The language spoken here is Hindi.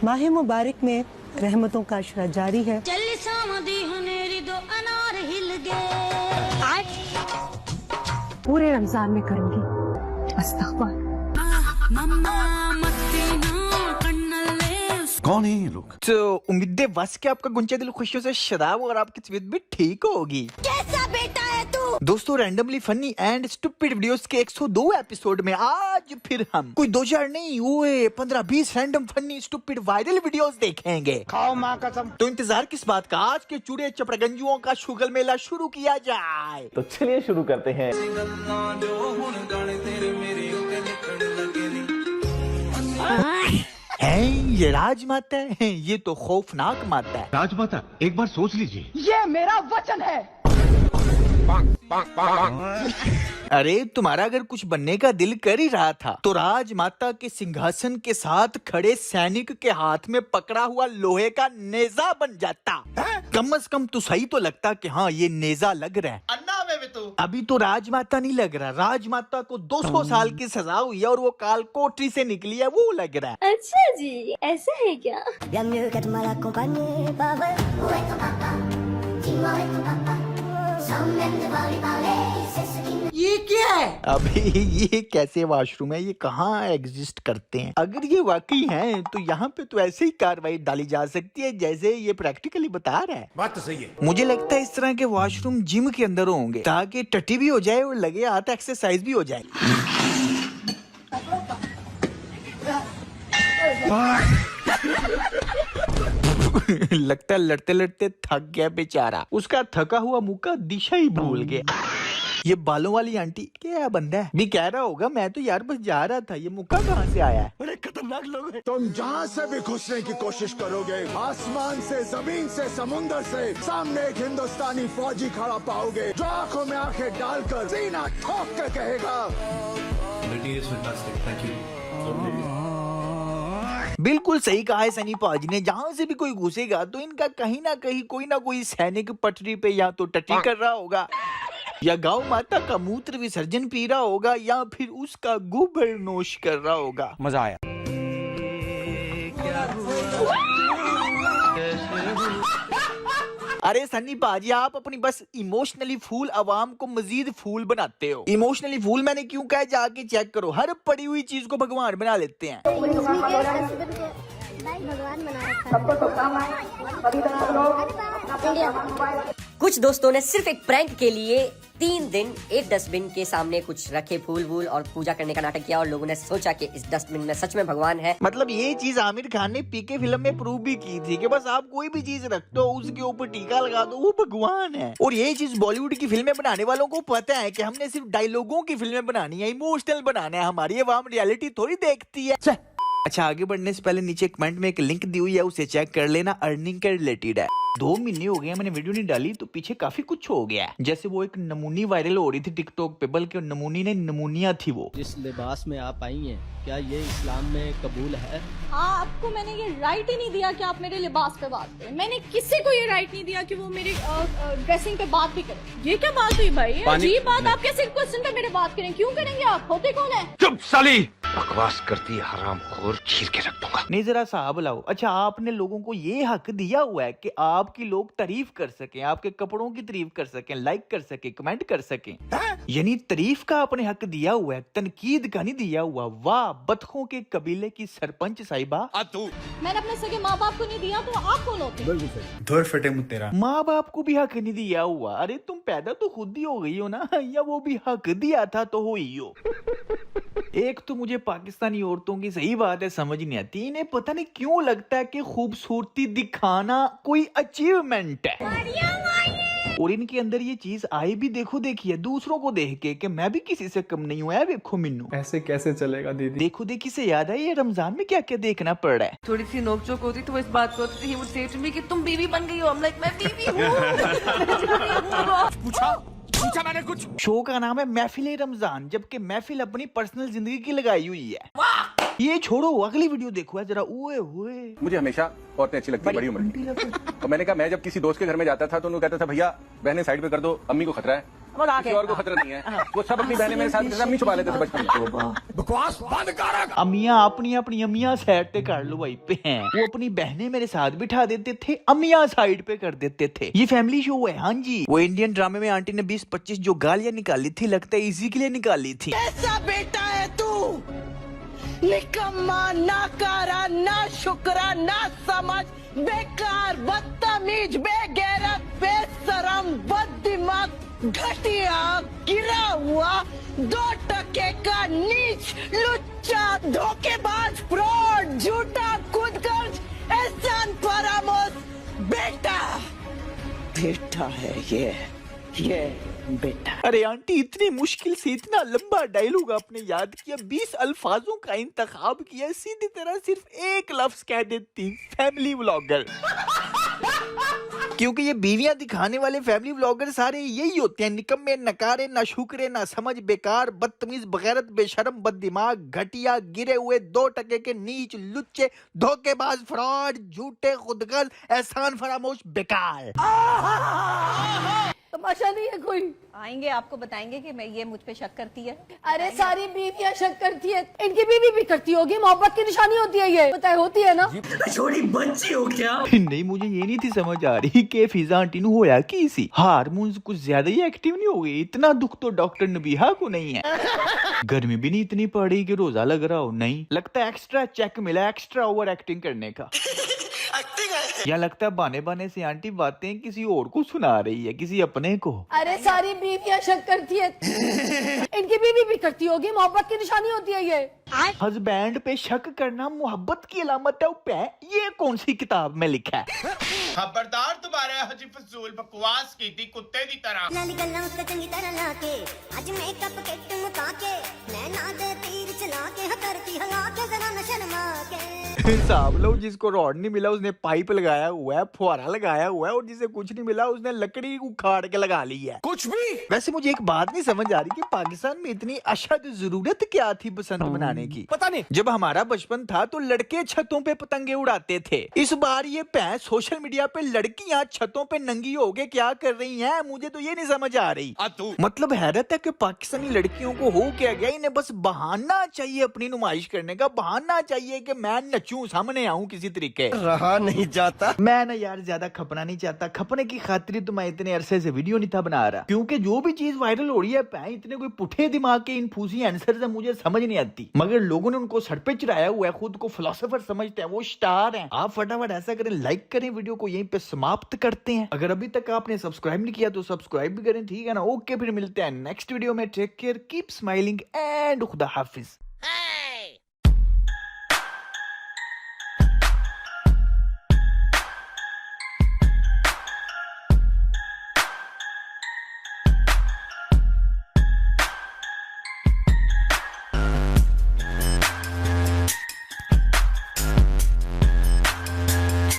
माह मुबारक में रहमतों का अशरा जारी है। पूरे रमजान में करूंगी अस्तगफार। कौन है ये लोग? तो उम्मीद है बस के आपका गुंजा दिल खुशियों से शराब और आपकी तबीयत भी ठीक होगी। कैसा बेटा है तू? दोस्तों randomly funny and stupid videos के 102 एपिसोड में आज फिर हम कोई 2000 नहीं हुए 15-20 random funny stupid viral videos देखेंगे। खाओ माँ कसम। तो इंतजार किस बात का, आज के चूड़े चपड़गंजुओं का शुगल मेला शुरू किया जाए। तो चलिए शुरू करते हैं। ये राजमाता है, ये तो खौफनाक माता है। राजमाता एक बार सोच लीजिए। ये मेरा वचन है। अरे तुम्हारा अगर कुछ बनने का दिल कर ही रहा था तो राजमाता के सिंहासन के साथ खड़े सैनिक के हाथ में पकड़ा हुआ लोहे का नेजा बन जाता। कम से कम तो सही तो लगता कि हाँ ये नेजा लग रहा है। अन्ना में भी तो अभी तो राजमाता नहीं लग रहा, राजमाता को 200 साल की सजा हुई है और वो काल कोठरी से निकली है, वो लग रहा है। अच्छा जी, ऐसा है क्या? ये क्या है? अभी ये कैसे वॉशरूम है, ये कहाँ एग्जिस्ट करते हैं? अगर ये वाकई हैं तो यहाँ पे तो ऐसे ही कार्रवाई डाली जा सकती है जैसे ये प्रैक्टिकली बता रहा है। बात तो सही है। मुझे लगता है इस तरह के वॉशरूम जिम के अंदर होंगे ताकि टट्टी भी हो जाए और लगे हाथ एक्सरसाइज भी हो जाए। लगता है लड़ते लड़ते थक गया बेचारा, उसका थका हुआ मुंह का दिशा ही भूल गया। ये बालों वाली आंटी क्या बंदा है भी कह रहा होगा मैं तो यार बस जा रहा था, ये मुक्का कहाँ से आया है? बड़े खतरनाक लोग हैं। तुम जहाँ से भी घुसने की कोशिश करोगे, आसमान से, जमीन से, समुंदर से, सामने एक हिंदुस्तानी फौजी खड़ा पाओगे जो आंखों में आंखें डालकर सीना ठोक कर कहेगा बिल्कुल सही कहा है सनी पाजी ने, जहाँ से भी कोई घुसेगा तो इनका कहीं ना कहीं कोई ना कोई सैनिक पटरी पे या तो टट्टी कर रहा होगा या गौ माता का मूत्र विसर्जन पी रहा होगा या फिर उसका गोबर नोश कर रहा होगा। मजा आया। अरे सन्नी पाजी आप अपनी बस इमोशनली फूल अवाम को मजीद फूल बनाते हो। इमोशनली फूल मैंने क्यों कहा, जाके चेक करो, हर पड़ी हुई चीज को भगवान बना लेते हैं। भगवान बना रखा। कुछ दोस्तों ने सिर्फ एक प्रैंक के लिए 3 दिन एक डस्टबिन के सामने कुछ रखे फूल वूल और पूजा करने का नाटक किया और लोगों ने सोचा कि इस डस्टबिन में सच में भगवान है। मतलब ये चीज आमिर खान ने पीके फिल्म में प्रूव भी की थी कि बस आप कोई भी चीज रख दो उसके ऊपर टीका लगा दो वो भगवान है। और ये चीज बॉलीवुड की फिल्में बनाने वालों को पता है कि हमने सिर्फ डायलॉगों की फिल्में बनानी है, इमोशनल बनाना है, हमारी अवाम रियलिटी थोड़ी देखती है। अच्छा आगे बढ़ने से पहले नीचे कमेंट में एक लिंक दी हुई है, उसे चेक कर लेना, अर्निंग के रिलेटेड है। 2 महीने हो गए मैंने वीडियो नहीं डाली तो पीछे काफी कुछ हो गया है। जैसे वो एक नमूनी वायरल हो रही थी टिकटॉक पे, बल्कि नमूनी ने नमूनिया थी वो। जिस लिबास में आप आई हैं क्या ये इस्लाम में कबूल है? आपको मैंने ये राइट ही नहीं दिया कि आप मेरे लिबास पे बात करें। मैंने किसी को ये राइट नहीं दिया कि वो मेरी ड्रेसिंग पे बात भी करें। ये क्या बात हुई भाई? अजीब बात, आप कैसे क्वेश्चन पे मेरे बात करें? क्यों करेंगे आप? होते कौन है? चुप साली, बकवास करती है हरामखोर, चीर के रख दूंगा। नहीं जरा साहब लाओ। अच्छा आपने लोगों को ये हक दिया हुआ है कि आपकी लोग तारीफ कर सकें, आपके कपड़ों की तारीफ कर सकें, लाइक कर सकें, कमेंट कर सकें, यानी तारीफ का आपने हक दिया हुआ है, तनकीद का नहीं दिया हुआ। वाह बतखों के कबीले की सरपंच साहिबा। मैंने अपने सगे माँ बाप को नहीं दिया तो आप कौन होते? धुर फटे मुँह तेरा। माँ बाप को भी हक नहीं दिया हुआ। अरे तुम पैदा तो खुद ही हो गई हो ना, या वो भी हक दिया था तो हो ही हो। एक तो मुझे पाकिस्तानी औरतों की सही बात है समझ नहीं आती, इन्हें पता नहीं क्यों लगता है कि खूबसूरती दिखाना कोई अचीवमेंट है और इनके अंदर ये चीज आई भी देखो देखिए दूसरों को देख के कि मैं भी किसी से कम नहीं हुआ है। देखो मिन्नू ऐसे कैसे चलेगा दीदी? देखो देखी से याद है ये रमजान में क्या क्या देखना पड़ रहा है। थोड़ी सी नोकझोंक होती तो वो इस बात को ही would say to me कि तुम बीवी बन गई हो। I'm like, मैं बीवी हूँ। पूछा मैंने कुछ। शो का नाम है महफिल रमजान, जबकि महफिल अपनी पर्सनल जिंदगी की लगाई हुई है। ये छोड़ो, अगली वीडियो देखो है जरा। ओए होए, मुझे हमेशा औरतें अच्छी लगती है, बड़ी उम्र की। और मैंने कहा, मैं जब किसी दोस्त के घर में जाता था तो उन्होंने कहता था, भैया बहनें साइड पे कर दो, अम्मी को खतरा है। किसी और को खतरा नहीं है। वो सब अपनी बहनें मेरे साथ अम्मी छुपा लेते थे बचपन में। बकवास बंद कर। अम्मियाँ अपनी अम्मियाँ साइड पे कर लो भाई पे हैं। वो अपनी बहनें मेरे साथ बिठा देते थे, अम्मियाँ साइड पे कर देते थे। ये फैमिली शो है। हाँ जी, वो इंडियन ड्रामे में आंटी ने 20-25 जो गालियाँ निकाली थी, लगता है इसी के लिए निकाली थी। ऐसा बेटा है तू, निकम्मा, नाकारा, ना शुक्रा, ना समझ, बेकार, बदतमीज, बेगैरत, बेशरम, बददिमाग, घटिया, गिरा हुआ, 2 टके का नीच, लुच्चा, धोखेबाज, फ्रॉड, झूठा, खुदगर्ज, एहसान फरामोश बेटा है ये बेटा। अरे आंटी, इतनी मुश्किल से इतना लंबा डायलॉग आपने याद किया, 20 अल्फाजों का इंतखाब किया, सीधी तरह सिर्फ एक लफ्ज कह देती, फैमिली व्लॉगर। क्योंकि ये बीवियां दिखाने वाले फैमिली व्लॉगर सारे यही होते हैं, निकम्मे, नकारे, ना शुक्रे, ना समझ, बेकार, बदतमीज, बगैरत, बेशरम, बददिमाग, घटिया, गिरे हुए, 2 टके के नीच, लुच्चे, धोखेबाज, फ्रॉड, झूठे, खुदगर्ज, एहसान फरामोश, बेकार। तमाशा नहीं है कोई। आएंगे, आपको बताएंगे कि मैं ये मुझ पे शक करती है। अरे सारी बीवियां शक करती है, इनकी बीवी भी करती होगी, मोहब्बत की निशानी होती है ये, पता है होती है ना। छोटी बच्ची हो क्या? नहीं, मुझे ये नहीं थी समझ आ रही कि फिजा आंटी ने होया की सी हार्मोन्स कुछ ज्यादा ही एक्टिव नहीं हो गई। इतना दुख तो डॉक्टर नबीहा को नहीं है। गर्मी भी नहीं इतनी पड़ी कि रोजा लग रहा हो, नहीं लगता है एक्स्ट्रा चेक मिला एक्स्ट्रा ओवर एक्टिंग करने का। या लगता है बहाने बहाने से आंटी बातें किसी और को सुना रही है, किसी अपने को। अरे सारी बीवियां शक करती है, इनकी बीवी भी करती होगी, मोहब्बत की निशानी होती है ये। हस्बैंड पे शक करना मोहब्बत की अलामत है। ये कौन सी किताब में लिखा है? खबरदार तुम्हारे हजी फजूल बकवास की थी कुत्ते की तरह। हिसाब लो, जिसको रॉड नहीं मिला उसने पाइप लगाया हुआ है, फुहारा लगाया हुआ है, और जिसे कुछ नहीं मिला उसने लकड़ी उखाड़ के लगा ली है। कुछ भी। वैसे मुझे एक बात नहीं समझ आ रही कि पाकिस्तान में इतनी अशद जरूरत क्या थी बसंत मनाने की। पता नहीं, जब हमारा बचपन था तो लड़के छतों पे पतंगे उड़ाते थे। इस बार ये भैंस सोशल मीडिया पे लड़कियां छतों पे नंगी होके क्या कर रही हैं, मुझे तो ये नहीं समझ आ रही। मतलब हैरत है कि पाकिस्तानी लड़कियों को हो क्या गया, इन्हें बस बहाना चाहिए अपनी नुमाइश करने का, बहाना चाहिए कि मैं नचूं, सामने आऊं किसी तरीके। रहा नहीं जाता। मैं ना यार ज्यादा खपना नहीं चाहता, खपने की खातिर तो मैं इतने अरसे से वीडियो नहीं था बना रहा, क्योंकि जो भी चीज वायरल हो रही है इतने कोई पुठे दिमाग के इन फूसी आंसर से मुझे समझ नहीं आती, मगर लोगों ने उनको सर पे चढ़ाया हुआ है, खुद को फिलोसोफर समझते हैं, वो स्टार हैं। आप फटाफट ऐसा करें, लाइक करें, वीडियो को यहीं पे समाप्त करते हैं। अगर अभी तक आपने सब्सक्राइब नहीं किया तो सब्सक्राइब भी करें, ठीक है ना। ओके, फिर मिलते हैं नेक्स्ट वीडियो में। Take care, keep smiling and खुदा हाफिज।